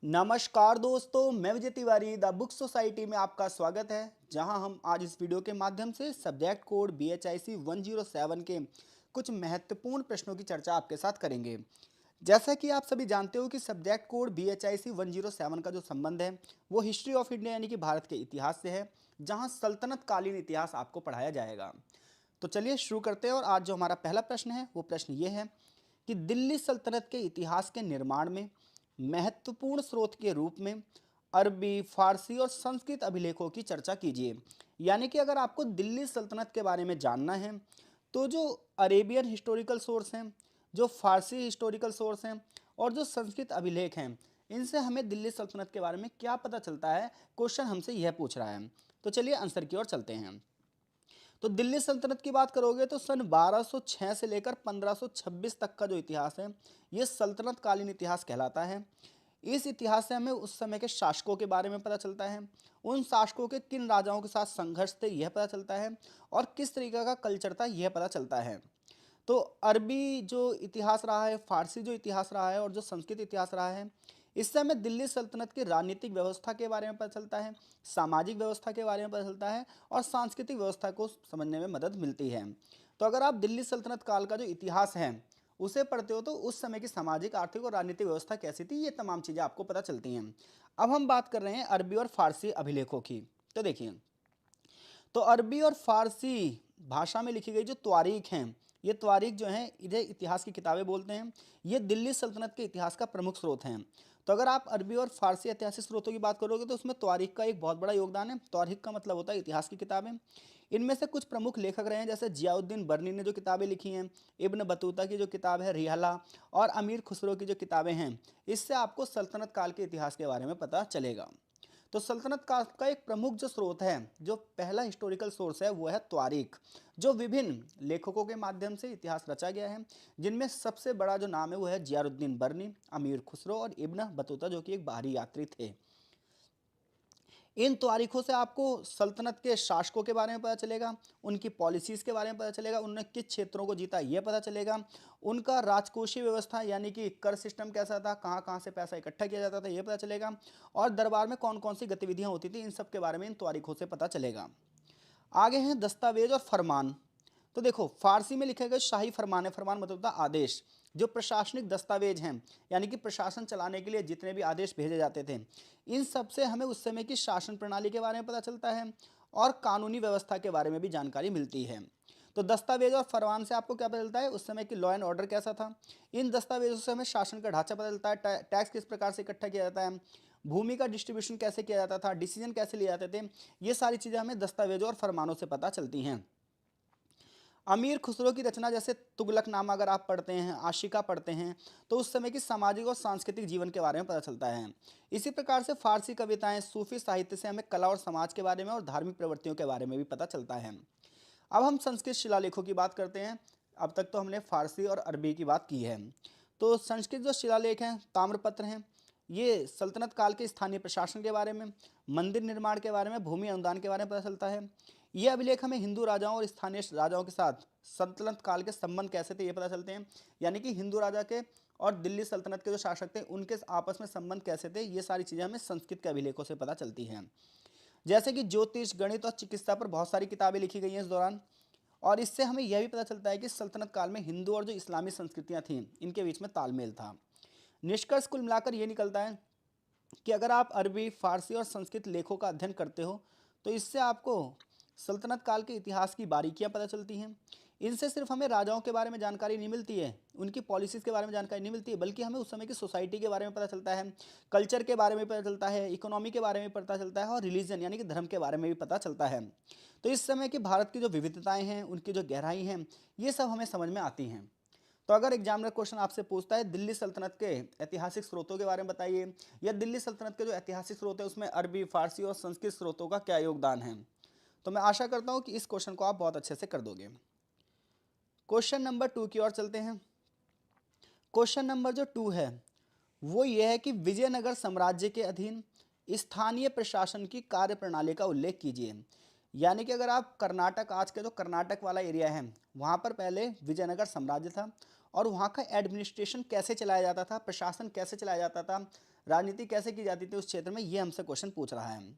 नमस्कार दोस्तों, मैं Vijay Tiwari the book society में आपका स्वागत है। जहां हम आज इस वीडियो के माध्यम से सब्जेक्ट कोड BHIC 107 के कुछ महत्वपूर्ण प्रश्नों की चर्चा आपके साथ करेंगे। जैसा कि आप सभी जानते हो कि सब्जेक्ट कोड BHIC 107 का जो संबंध है वो हिस्ट्री ऑफ इंडिया यानी कि भारत के इतिहास से है, जहां सल्तनत कालीन इतिहास आपको पढ़ाया जाएगा। तो चलिए शुरू करते हैं। और आज जो हमारा पहला प्रश्न है वो प्रश्न ये है कि दिल्ली सल्तनत के इतिहास के निर्माण में महत्वपूर्ण स्रोत के रूप में अरबी, फारसी और संस्कृत अभिलेखों की चर्चा कीजिए। यानी कि अगर आपको दिल्ली सल्तनत के बारे में जानना है तो जो अरेबियन हिस्टोरिकल सोर्स हैं, जो फारसी हिस्टोरिकल सोर्स हैं और जो संस्कृत अभिलेख हैं, इनसे हमें दिल्ली सल्तनत के बारे में क्या पता चलता है, क्वेश्चन हमसे यह पूछ रहा है। तो चलिए आंसर की ओर चलते हैं। तो दिल्ली सल्तनत की बात करोगे तो सन 1206 से लेकर 1526 तक का जो इतिहास है ये सल्तनत कालीन इतिहास कहलाता है। इस इतिहास से हमें उस समय के शासकों के बारे में पता चलता है, उन शासकों के किन राजाओं के साथ संघर्ष थे यह पता चलता है, और किस तरीके का कल्चर था यह पता चलता है। तो अरबी जो इतिहास रहा है, फारसी जो इतिहास रहा है और जो संस्कृत इतिहास रहा है, इससे हमें दिल्ली सल्तनत की राजनीतिक व्यवस्था के बारे में पता चलता है, सामाजिक व्यवस्था के बारे में पता चलता है और सांस्कृतिक व्यवस्था को समझने में मदद मिलती है। तो अगर आप दिल्ली सल्तनत काल का जो इतिहास है उसे पढ़ते हो तो उस समय की सामाजिक, आर्थिक और राजनीतिक व्यवस्था कैसी थी, ये तमाम चीज़ें आपको पता चलती हैं। अब हम बात कर रहे हैं अरबी और फारसी अभिलेखों की। तो देखिए, तो अरबी और फारसी भाषा में लिखी गई जो त्वारीख हैं, ये त्वारीख जो हैं इन्हें इतिहास की किताबें बोलते हैं। ये दिल्ली सल्तनत के इतिहास का प्रमुख स्रोत हैं। तो अगर आप अरबी और फारसी ऐतिहासिक स्रोतों की बात करोगे तो उसमें त्वारीख का एक बहुत बड़ा योगदान है। त्वारीख का मतलब होता है इतिहास की किताबें। इनमें से कुछ प्रमुख लेखक रहे हैं, जैसे जियाउद्दीन बर्नी ने जो किताबें लिखी हैं, इब्न बतूता की जो किताब है रिहला, और अमीर खुसरो की जो किताबें हैं, इससे आपको सल्तनत काल के इतिहास के बारे में पता चलेगा। तो सल्तनत काल का एक प्रमुख जो स्रोत है, जो पहला हिस्टोरिकल सोर्स है, वो है त्वारीख, जो विभिन्न लेखकों के माध्यम से इतिहास रचा गया है, जिनमें सबसे बड़ा जो नाम है वो है जियारुद्दीन बर्नी, अमीर खुसरो और इब्न बतूता, जो कि एक बाहरी यात्री थे। इन तारीखों से आपको सल्तनत के शासकों के बारे में पता चलेगा, उनकी पॉलिसीज़ के बारे में पता चलेगा, उन्होंने किस क्षेत्रों को जीता ये पता चलेगा, उनका राजकोषीय व्यवस्था यानी कि कर सिस्टम कैसा था, कहाँ कहाँ से पैसा इकट्ठा किया जाता था ये पता चलेगा, और दरबार में कौन कौन सी गतिविधियाँ होती थी, इन सब के बारे में इन तारीखों से पता चलेगा। आगे हैं दस्तावेज और फरमान। तो देखो, फारसी में लिखे गए शाही फरमान है, फरमान मतलब होता है आदेश, जो प्रशासनिक दस्तावेज हैं, यानी कि प्रशासन चलाने के लिए जितने भी आदेश भेजे जाते थे, इन सब से हमें उस समय की शासन प्रणाली के बारे में पता चलता है और कानूनी व्यवस्था के बारे में भी जानकारी मिलती है। तो दस्तावेज और फरमान से आपको क्या पता चलता है, उस समय की लॉ एंड ऑर्डर कैसा था। इन दस्तावेजों से हमें शासन का ढांचा पता चलता है, टैक्स किस प्रकार से इकट्ठा किया जाता है, भूमि का डिस्ट्रीब्यूशन कैसे किया जाता था, डिसीजन कैसे लिए जाते थे, ये सारी चीज़ें हमें दस्तावेजों और फरमानों से पता चलती हैं। अमीर खुसरो की रचना जैसे तुगलकनामा अगर आप पढ़ते हैं, आशिका पढ़ते हैं, तो उस समय की सामाजिक और सांस्कृतिक जीवन के बारे में पता चलता है। इसी प्रकार से फारसी कविताएं, सूफी साहित्य से हमें कला और समाज के बारे में और धार्मिक प्रवृत्तियों के बारे में भी पता चलता है। अब हम संस्कृत शिलालेखों की बात करते हैं। अब तक तो हमने फारसी और अरबी की बात की है। तो संस्कृत जो शिलालेख हैं, ताम्रपत्र हैं, ये सल्तनत काल के स्थानीय प्रशासन के बारे में, मंदिर निर्माण के बारे में, भूमि अनुदान के बारे में पता चलता है। ये अभिलेख हमें हिंदू राजाओं और स्थानीय राजाओं के साथ सल्तनत काल के संबंध कैसे थे ये पता चलते हैं, यानी कि हिंदू राजा के और दिल्ली सल्तनत के जो शासक थे उनके आपस में संबंध कैसे थे, ये सारी चीज़ें हमें संस्कृत के अभिलेखों से पता चलती हैं। जैसे कि ज्योतिष, गणित और चिकित्सा पर बहुत सारी किताबें लिखी गई हैं इस दौरान, और इससे हमें यह भी पता चलता है कि सल्तनत काल में हिंदू और जो इस्लामी संस्कृतियाँ थीं इनके बीच में तालमेल था। निष्कर्ष कुल मिलाकर ये निकलता है कि अगर आप अरबी, फारसी और संस्कृत लेखों का अध्ययन करते हो तो इससे आपको सल्तनत काल के इतिहास की बारीकियां पता चलती हैं। इनसे सिर्फ हमें राजाओं के बारे में जानकारी नहीं मिलती है, उनकी पॉलिसीज़ के बारे में जानकारी नहीं मिलती है, बल्कि हमें उस समय की सोसाइटी के बारे में पता चलता है, कल्चर के बारे में पता चलता है, इकोनॉमी के बारे में पता चलता है और रिलीजन यानी कि धर्म के बारे में भी पता चलता है। तो इस समय की भारत की जो विविधताएँ हैं, उनकी जो गहराई हैं, ये सब हमें समझ में आती हैं। तो अगर एग्जामिनर क्वेश्चन आपसे पूछता है दिल्ली सल्तनत के ऐतिहासिक स्रोतों के बारे में बताइए, या दिल्ली सल्तनत के जो ऐतिहासिक स्रोत है उसमें अरबी, फारसी और संस्कृत स्रोतों का क्या योगदान है, तो मैं आशा करता हूं कि इस क्वेश्चन को आप बहुत अच्छे से कर दोगे। क्वेश्चन नंबर 2 की ओर चलते हैं। क्वेश्चन नंबर जो 2 है वो ये है कि विजयनगर साम्राज्य के अधीन स्थानीय प्रशासन की कार्य प्रणाली का उल्लेख कीजिए। यानी कि अगर आप कर्नाटक, आज के जो कर्नाटक वाला एरिया है, वहाँ पर पहले विजयनगर साम्राज्य था और वहाँ का एडमिनिस्ट्रेशन कैसे चलाया जाता था, प्रशासन कैसे चलाया जाता था, राजनीति कैसे की जाती थी उस क्षेत्र में, ये हमसे क्वेश्चन पूछ रहा है।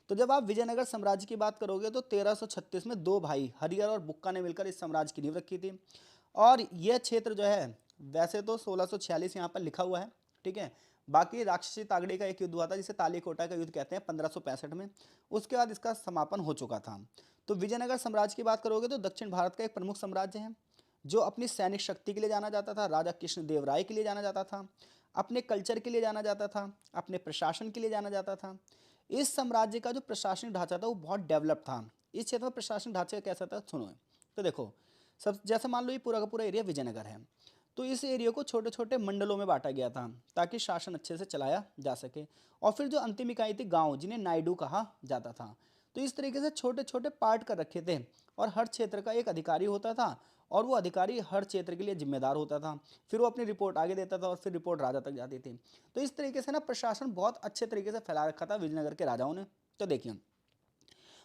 तो जब आप विजयनगर साम्राज्य की बात करोगे तो 1336 में दो भाई हरिहर और बुक्का ने मिलकर इस साम्राज्य की नींव रखी थी। और यह क्षेत्र जो है वैसे तो 1646 यहाँ पर लिखा हुआ है, ठीक है। बाकी राक्षसी तागड़े का एक युद्ध हुआ था जिसे तालीकोटा का युद्ध कहते हैं 1565 में, उसके बाद इसका समापन हो चुका था। तो विजयनगर साम्राज्य की बात करोगे तो दक्षिण भारत का एक प्रमुख साम्राज्य है जो अपनी सैनिक शक्ति के लिए जाना जाता था, राजा कृष्णदेव राय के लिए जाना जाता था, अपने कल्चर के लिए जाना जाता था, अपने प्रशासन के लिए जाना जाता था। इस साम्राज्य का जो प्रशासनिक ढांचा था वो बहुत डेवलप था। इस क्षेत्र में प्रशासनिक ढांचे का कैसा था सुनो। तो देखो, सब जैसे मान लो ये पूरा का पूरा एरिया विजयनगर है, तो इस एरिया को छोटे छोटे मंडलों में बांटा गया था ताकि शासन अच्छे से चलाया जा सके। और फिर जो अंतिम इकाई थी गांव, जिन्हें नायडू कहा जाता था। तो इस तरीके से छोटे छोटे पार्ट कर रखे थे और हर क्षेत्र का एक अधिकारी होता था और वो अधिकारी हर क्षेत्र के लिए जिम्मेदार होता था। फिर वो अपनी रिपोर्ट आगे देता था और फिर रिपोर्ट राजा तक जाती थी। तो इस तरीके से ना प्रशासन बहुत अच्छे तरीके से फैला रखा था विजयनगर के राजाओं ने। तो देखिए,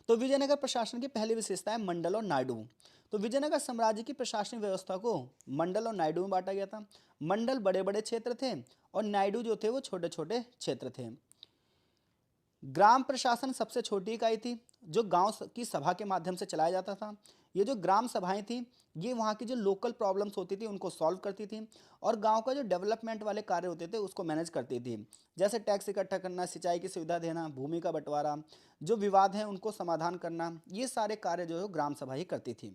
तो विजयनगर प्रशासन की पहली विशेषता है मंडल और नायडू। तो विजयनगर साम्राज्य की प्रशासनिक व्यवस्था को मंडल और नायडू में बांटा गया था। मंडल बड़े बड़े क्षेत्र थे और नायडू जो थे वो छोटे छोटे क्षेत्र थे। ग्राम प्रशासन सबसे छोटी इकाई थी जो गांव की सभा के माध्यम से चलाया जाता था। ये जो ग्राम सभाएं थी ये वहाँ की जो लोकल प्रॉब्लम्स होती थी उनको सॉल्व करती थी और गांव का जो डेवलपमेंट वाले कार्य होते थे उसको मैनेज करती थी। जैसे टैक्स इकट्ठा करना, सिंचाई की सुविधा देना, भूमि का बंटवारा, जो विवाद हैं उनको समाधान करना, ये सारे कार्य जो है ग्राम सभा ही करती थी।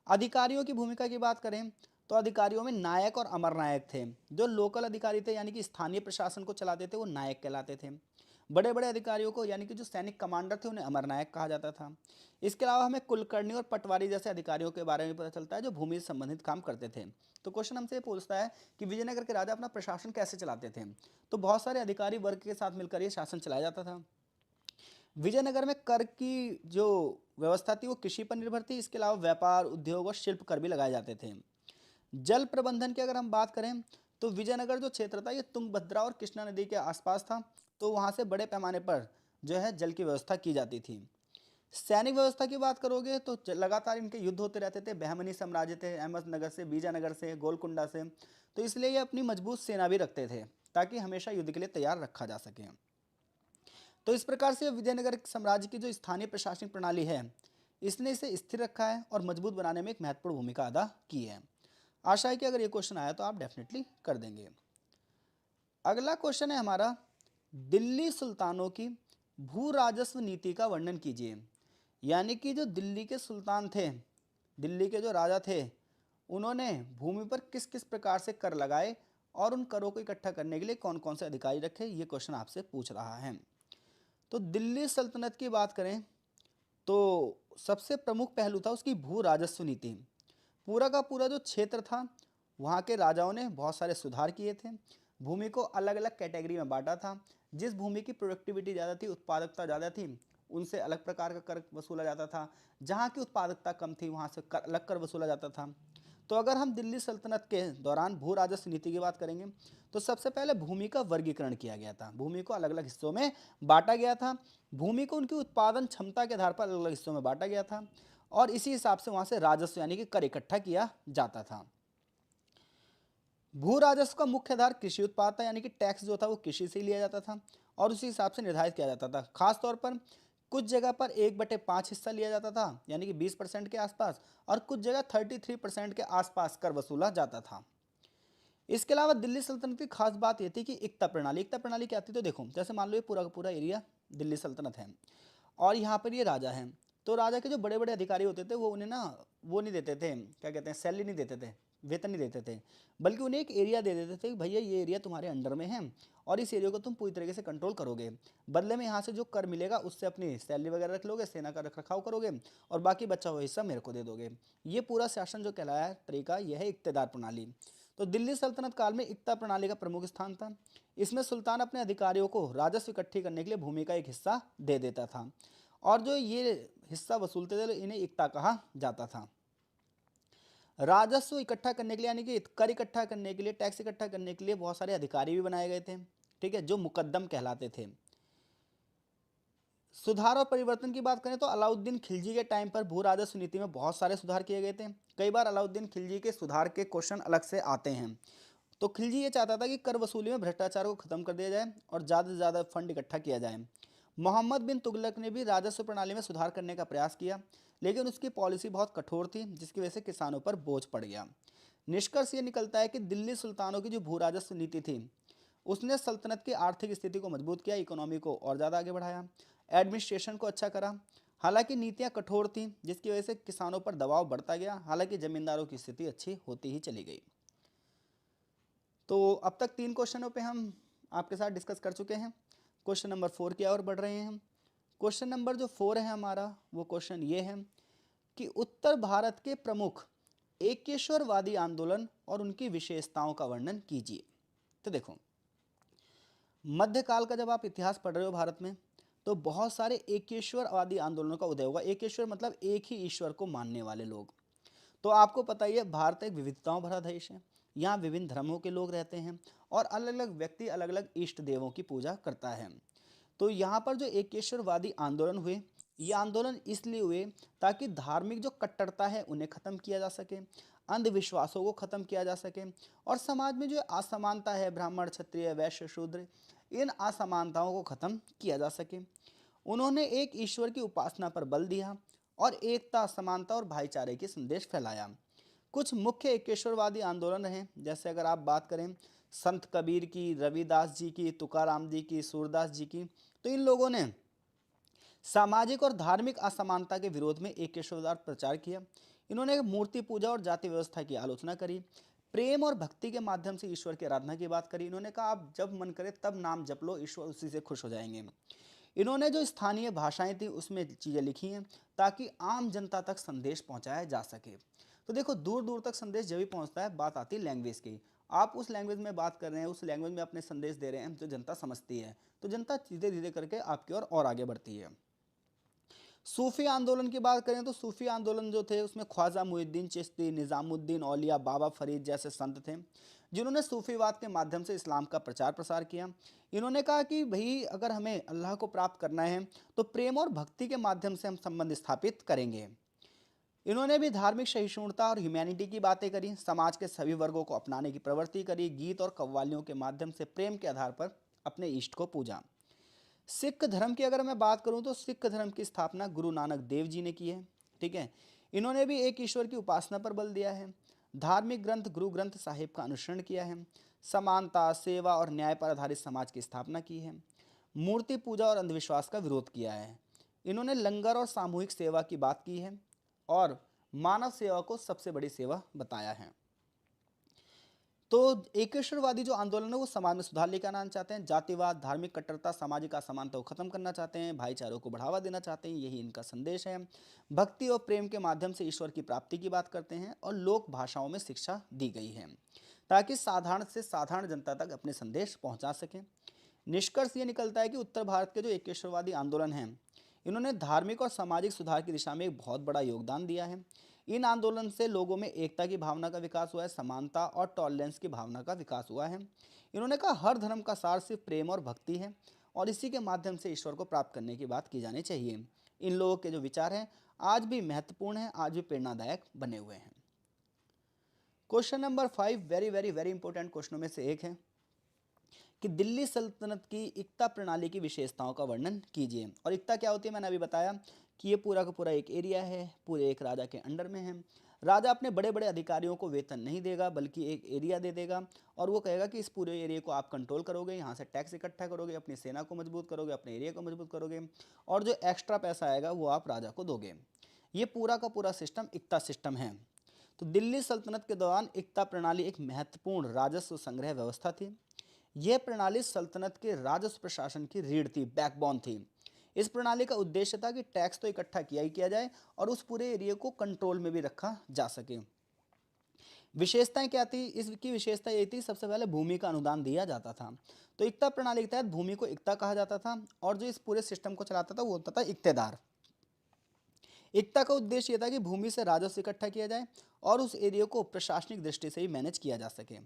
अधिकारियों की भूमिका की बात करें तो अधिकारियों में नायक और अमर नायक थे। जो लोकल अधिकारी थे यानी कि स्थानीय प्रशासन को चलाते थे वो नायक कहलाते थे। बड़े बड़े अधिकारियों को यानी कि जो सैनिक कमांडर थे उन्हें अमर नायक कहा जाता था। इसके अलावा हमें कुलकर्णी और पटवारी जैसे अधिकारियों के बारे में पता चलता है जो भूमि से संबंधित काम करते थे। तो क्वेश्चन हमसे ये पूछता है कि विजयनगर के राजा अपना प्रशासन कैसे चलाते थे। तो बहुत सारे अधिकारी वर्ग के साथ मिलकर ये शासन चलाया जाता था। विजयनगर में कर की जो व्यवस्था थी वो कृषि पर निर्भर थी। इसके अलावा व्यापार, उद्योग और शिल्प कर भी लगाए जाते थे। जल प्रबंधन की अगर हम बात करें तो विजयनगर जो क्षेत्र था ये तुंगभद्रा और कृष्णा नदी के आसपास था। तो वहाँ से बड़े पैमाने पर जो है जल की व्यवस्था की जाती थी। सैनिक व्यवस्था की बात करोगे तो लगातार इनके युद्ध होते रहते थे। बहमनी साम्राज्य थे, अहमदनगर से, बीजानगर से, गोलकुंडा से। तो इसलिए ये अपनी मजबूत सेना भी रखते थे ताकि हमेशा युद्ध के लिए तैयार रखा जा सके। तो इस प्रकार से विजयनगर साम्राज्य की जो स्थानीय प्रशासनिक प्रणाली है इसने इसे स्थिर रखा है और मजबूत बनाने में एक महत्वपूर्ण भूमिका अदा की है। आशा है कि अगर ये क्वेश्चन आया तो आप डेफिनेटली कर देंगे। अगला क्वेश्चन है हमारा, दिल्ली सुल्तानों की भू राजस्व नीति का वर्णन कीजिए। यानी कि जो दिल्ली के सुल्तान थे, दिल्ली के जो राजा थे, उन्होंने भूमि पर किस किस प्रकार से कर लगाए और उन करों को इकट्ठा करने के लिए कौन कौन से अधिकारी रखे, ये क्वेश्चन आपसे पूछ रहा है। तो दिल्ली सल्तनत की बात करें तो सबसे प्रमुख पहलू था उसकी भू राजस्व नीति। पूरा का पूरा जो क्षेत्र था वहाँ के राजाओं ने बहुत सारे सुधार किए थे। भूमि को अलग अलग कैटेगरी में बांटा था। जिस भूमि की प्रोडक्टिविटी ज़्यादा थी, उत्पादकता ज़्यादा थी, उनसे अलग प्रकार का कर वसूला जाता था। जहाँ की उत्पादकता कम थी वहाँ से अलग कर वसूला जाता था। तो अगर हम दिल्ली सल्तनत के दौरान भू राजस्व नीति की बात करेंगे तो सबसे पहले भूमि का वर्गीकरण किया गया था। भूमि को अलग अलग हिस्सों में बांटा गया था। भूमि को उनकी उत्पादन क्षमता के आधार पर अलग अलग हिस्सों में बांटा गया था और इसी हिसाब से वहाँ से राजस्व यानी कि कर इकट्ठा किया जाता था। भू राजस्व का मुख्य आधार कृषि उत्पाद था, यानी कि टैक्स जो था वो कृषि से ही लिया जाता था और उसी हिसाब से निर्धारित किया जाता था। खास तौर पर कुछ जगह पर 1/5 हिस्सा लिया जाता था यानी कि 20% के आसपास, और कुछ जगह 33% के आसपास कर वसूला जाता था। इसके अलावा दिल्ली सल्तनत की खास बात यह थी कि एकता प्रणाली। एकता प्रणाली क्या थी, तो देखो जैसे मान लो ये पूरा का पूरा एरिया दिल्ली सल्तनत है और यहाँ पर ये राजा है। तो राजा के जो बड़े बड़े अधिकारी होते थे वो उन्हें ना वो नहीं देते थे, क्या कहते हैं, सैलरी नहीं देते थे, वेतन नहीं देते थे, बल्कि उन्हें एक एरिया दे देते थे कि भैया ये एरिया तुम्हारे अंडर में है और इस एरिया को तुम पूरी तरीके से कंट्रोल करोगे। बदले में यहाँ से जो कर मिलेगा उससे अपनी सैलरी वगैरह रख लोगे, सेना का रख रखाव करोगे और बाकी बचा हुआ हिस्सा मेरे को दे दोगे। ये पूरा शासन जो कहलाया तरीका यह है इक्तेदार प्रणाली। तो दिल्ली सल्तनत काल में इक्ता प्रणाली का प्रमुख स्थान था। इसमें सुल्तान अपने अधिकारियों को राजस्व इकट्ठी करने के लिए भूमि का एक हिस्सा दे देता था और जो ये हिस्सा वसूलते थे इन्हें इक्ता कहा जाता था। राजस्व इकट्ठा करने के लिए यानी कि कर इकट्ठा करने के लिए, टैक्स इकट्ठा करने के लिए बहुत सारे अधिकारी भी बनाए गए थे, ठीक है, जो मुकद्दम कहलाते थे। सुधार और परिवर्तन की बात करें तो अलाउद्दीन खिलजी के टाइम पर भू राजस्व नीति में बहुत सारे सुधार किए गए थे। कई बार अलाउद्दीन खिलजी के सुधार के क्वेश्चन अलग से आते हैं। तो खिलजी ये चाहता था कि कर वसूली में भ्रष्टाचार को खत्म कर दिया जाए और ज़्यादा से ज़्यादा फंड इकट्ठा किया जाए। मोहम्मद बिन तुगलक ने भी राजस्व प्रणाली में सुधार करने का प्रयास किया, लेकिन उसकी पॉलिसी बहुत कठोर थी, जिसकी वजह से किसानों पर बोझ पड़ गया। निष्कर्ष ये निकलता है कि दिल्ली सुल्तानों की जो भू राजस्व नीति थी, उसने सल्तनत की आर्थिक स्थिति को मजबूत किया, इकोनॉमी को और ज़्यादा आगे बढ़ाया, एडमिनिस्ट्रेशन को अच्छा करा। हालांकि नीतियाँ कठोर थीं, जिसकी वजह से किसानों पर दबाव बढ़ता गया, हालांकि जमींदारों की स्थिति अच्छी होती ही चली गई। तो अब तक 3 क्वेश्चनों पे हम आपके साथ डिस्कस कर चुके हैं। क्वेश्चन नंबर 4 की ओर बढ़ रहे हैं हम। क्वेश्चन नंबर जो 4 है हमारा, वो क्वेश्चन ये है कि उत्तर भारत के प्रमुख एकेश्वरवादी आंदोलन और उनकी विशेषताओं का वर्णन कीजिए। तो देखो, मध्यकाल का जब आप इतिहास पढ़ रहे हो भारत में, तो बहुत सारे एकेश्वरवादी आंदोलनों का उदय होगा। एकेश्वर मतलब एक ही ईश्वर को मानने वाले लोग। तो आपको पता ही है, भारत एक विविधताओं भरा देश है। यहाँ विभिन्न धर्मों के लोग रहते हैं और अलग अलग व्यक्ति अलग अलग इष्ट देवों की पूजा करता है। तो यहाँ पर जो एकेश्वरवादी आंदोलन हुए, ये आंदोलन इसलिए हुए ताकि धार्मिक जो कट्टरता है उन्हें खत्म किया जा सके, अंधविश्वासों को खत्म किया जा सके, और समाज में जो असमानता है, ब्राह्मण क्षत्रिय वैश्य शूद्र, इन असमानताओं को खत्म किया जा सके। उन्होंने एक ईश्वर की उपासना पर बल दिया और एकता, समानता और भाईचारे के संदेश फैलाया। कुछ मुख्य एकेश्वरवादी आंदोलन रहे, जैसे अगर आप बात करें संत कबीर की, रविदास जी की, तुकाराम जी की, सूरदास जी की, तो इन लोगों ने सामाजिक और धार्मिक असमानता के विरोध में एकेश्वरवाद प्रचार किया। इन्होंने मूर्ति पूजा और जाति व्यवस्था की आलोचना करी, प्रेम और भक्ति के माध्यम से ईश्वर की आराधना की बात करी। इन्होंने कहा आप जब मन करे तब नाम जप लो, ईश्वर उसी से खुश हो जाएंगे। इन्होंने जो स्थानीय भाषाएं थी उसमें चीज़ें लिखी हैं ताकि आम जनता तक संदेश पहुंचाया जा सके। तो देखो, दूर दूर तक संदेश जब भी पहुंचता है, बात आती है लैंग्वेज की। आप उस लैंग्वेज में बात कर रहे हैं, उस लैंग्वेज में अपने संदेश दे रहे हैं, जो जनता समझती है, तो जनता धीरे धीरे करके आपकी ओर और आगे बढ़ती है। सूफी आंदोलन की बात करें तो सूफी आंदोलन जो थे उसमें ख्वाजा मुहिद्दीन चिश्ती, निज़ामुद्दीन औलिया, बाबा फरीद जैसे संत थे, जिन्होंने सूफीवाद के माध्यम से इस्लाम का प्रचार प्रसार किया। इन्होंने कहा कि भाई अगर हमें अल्लाह को प्राप्त करना है तो प्रेम और भक्ति के माध्यम से हम संबंध स्थापित करेंगे। इन्होंने भी धार्मिक सहिष्णुता और ह्यूमैनिटी की बातें करी, समाज के सभी वर्गों को अपनाने की प्रवृत्ति करी, गीत और कव्वालियों के माध्यम से प्रेम के आधार पर अपने इष्ट को पूजा। सिख धर्म की अगर मैं बात करूं तो सिख धर्म की स्थापना गुरु नानक देव जी ने की है। ठीक है, इन्होंने भी एक ईश्वर की उपासना पर बल दिया है, धार्मिक ग्रंथ गुरु ग्रंथ साहिब का अनुसरण किया है, समानता, सेवा और न्याय पर आधारित समाज की स्थापना की है, मूर्ति पूजा और अंधविश्वास का विरोध किया है। इन्होंने लंगर और सामूहिक सेवा की बात की है और मानव सेवा को सबसे बड़ी सेवा बताया है। तो एकेश्वरवादी जो आंदोलन है वो समाज में सुधार लेकर आना चाहते हैं, जातिवाद, धार्मिक कट्टरता, सामाजिक असमानता को खत्म करना चाहते हैं, भाईचारों को बढ़ावा देना चाहते हैं, यही इनका संदेश है। भक्ति और प्रेम के माध्यम से ईश्वर की प्राप्ति की बात करते हैं और लोक भाषाओं में शिक्षा दी गई है ताकि साधारण से साधारण जनता तक अपने संदेश पहुंचा सकें। निष्कर्ष ये निकलता है कि उत्तर भारत के जो एकेश्वरवादी आंदोलन हैं, इन्होंने धार्मिक और सामाजिक सुधार की दिशा में एक बहुत बड़ा योगदान दिया है। इन आंदोलन से लोगों में एकता की भावना का विकास हुआ है, समानता और टॉलरेंस की भावना का विकास हुआ है। इन्होंने कहा हर धर्म का सार सिर्फ प्रेम और भक्ति है और इसी के माध्यम से ईश्वर को प्राप्त करने की बात की जानी चाहिए। इन लोगों के जो विचार हैं आज भी महत्वपूर्ण हैं, आज भी प्रेरणादायक बने हुए हैं। Question number 5 very very very important क्वेश्चनों में से एक है कि दिल्ली सल्तनत की इक्ता प्रणाली की विशेषताओं का वर्णन कीजिए। और इक्ता क्या होती है, मैंने अभी बताया कि ये पूरा का पूरा एक एरिया है, पूरे एक राजा के अंडर में है। राजा अपने बड़े बड़े अधिकारियों को वेतन नहीं देगा, बल्कि एक एरिया दे देगा और वो कहेगा कि इस पूरे एरिया को आप कंट्रोल करोगे, यहाँ से टैक्स इकट्ठा करोगे, अपनी सेना को मजबूत करोगे, अपने एरिया को मजबूत करोगे, और जो एक्स्ट्रा पैसा आएगा वो आप राजा को दोगे। ये पूरा का पूरा सिस्टम इक्ता सिस्टम है। तो दिल्ली सल्तनत के दौरान इक्ता प्रणाली एक महत्वपूर्ण राजस्व संग्रह व्यवस्था थी। यह प्रणाली सल्तनत के राजस्व प्रशासन की रीढ़ थी, बैकबोन थी। इस प्रणाली का उद्देश्य था कि टैक्स तो इकट्ठा किया ही किया जाए और उस पूरे एरिया को कंट्रोल में भी रखा जा सके। विशेषताएं क्या थी? इसकी विशेषता ये थी, सबसे पहले भूमि का अनुदान दिया जाता था। तो इक्ता प्रणाली के तहत भूमि को इक्ता कहा जाता था और जो इस पूरे सिस्टम को चलाता था वो होता था इक्तेदार। इक्ता का उद्देश्य यह था कि भूमि से राजस्व इकट्ठा किया जाए और उस एरिया को प्रशासनिक दृष्टि से ही मैनेज किया जा सके।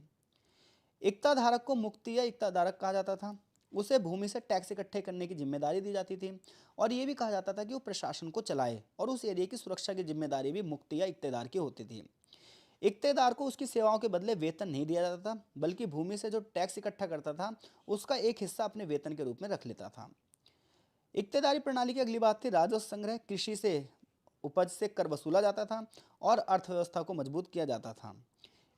इक्ता धारक को मुक्ति या इक्ता धारक कहा जाता था उसे भूमि से टैक्स इकट्ठे करने की जिम्मेदारी दी जाती थी और ये भी कहा जाता था कि वो प्रशासन को चलाए और उस एरिया की सुरक्षा की जिम्मेदारी भी मुख्ती या इक्तेदार की होती थी। इक्तेदार को उसकी सेवाओं के बदले वेतन नहीं दिया जाता था, बल्कि भूमि से जो टैक्स इकट्ठा करता था उसका एक हिस्सा अपने वेतन के रूप में रख लेता था। इक्तेदारी प्रणाली की अगली बात थी राजस्व संग्रह। कृषि से उपज से कर वसूला जाता था और अर्थव्यवस्था को मजबूत किया जाता था।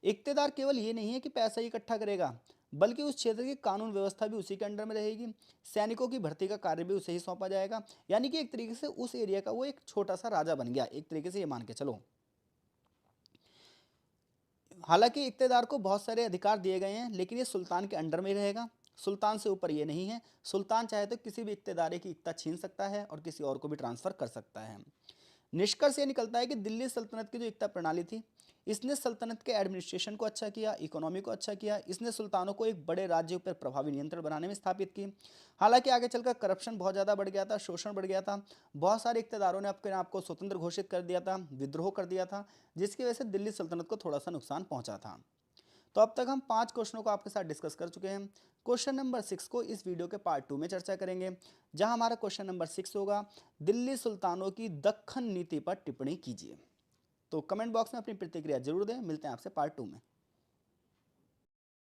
इक्तेदार केवल ये नहीं है कि पैसा ही इकट्ठा करेगा, बल्कि उस क्षेत्र की कानून व्यवस्था भी उसी के अंडर में रहेगी। सैनिकों की भर्ती का कार्य भी उसे ही सौंपा जाएगा। यानी कि एक तरीके से उस एरिया का वो एक छोटा सा राजा बन गया, एक तरीके से ये मान के चलो। हालांकि इक्तेदार को बहुत सारे अधिकार दिए गए हैं, लेकिन ये सुल्तान के अंडर में ही रहेगा। सुल्तान से ऊपर ये नहीं है। सुल्तान चाहे तो किसी भी इक्तेदारी की इक्ता छीन सकता है और किसी और को भी ट्रांसफर कर सकता है। निष्कर्ष ये निकलता है कि दिल्ली सल्तनत की जो इक्ता प्रणाली थी, इसने सल्तनत के एडमिनिस्ट्रेशन को अच्छा किया, इकोनॉमी को अच्छा किया। इसने सुल्तानों को एक बड़े राज्य पर प्रभावी नियंत्रण बनाने में स्थापित की। हालांकि आगे चलकर करप्शन बहुत ज़्यादा बढ़ गया था, शोषण बढ़ गया था। बहुत सारे इक्तेदारों ने अपने आप को स्वतंत्र घोषित कर दिया था, विद्रोह कर दिया था, जिसकी वजह से दिल्ली सल्तनत को थोड़ा सा नुकसान पहुंचा था। तो अब तक हम 5 क्वेश्चनों को आपके साथ डिस्कस कर चुके हैं। क्वेश्चन नंबर 6 को इस वीडियो के पार्ट 2 में चर्चा करेंगे, जहां हमारा क्वेश्चन नंबर 6 होगा, दिल्ली सुल्तानों की दक्खन नीति पर टिप्पणी कीजिए। तो कमेंट बॉक्स में अपनी प्रतिक्रिया जरूर दें। मिलते हैं आपसे पार्ट 2 में।